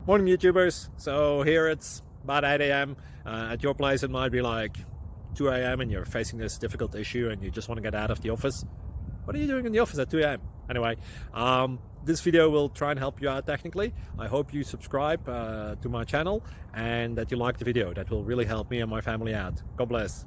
Morning YouTubers. So here it's about 8 a.m. At your place it might be like 2 a.m. and you're facing this difficult issue and you just want to get out of the office. What are you doing in the office at 2 a.m.? Anyway, this video will try and help you out technically. I hope you subscribe to my channel and that you like the video. That will really help me and my family out. God bless.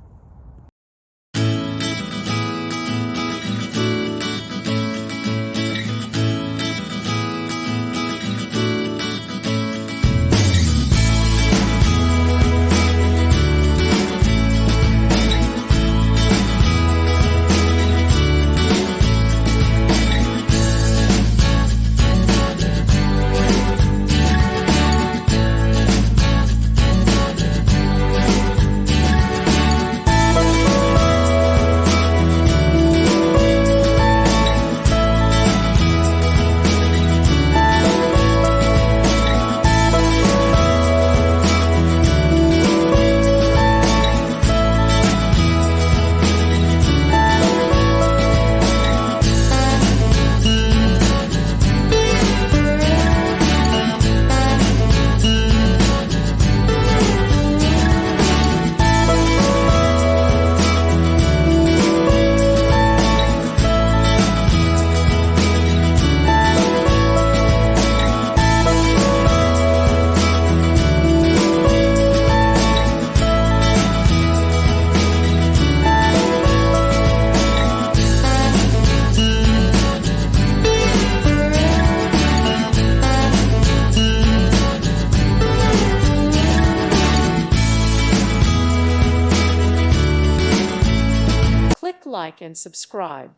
Click like and subscribe.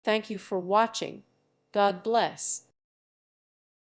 Thank you for watching. God bless.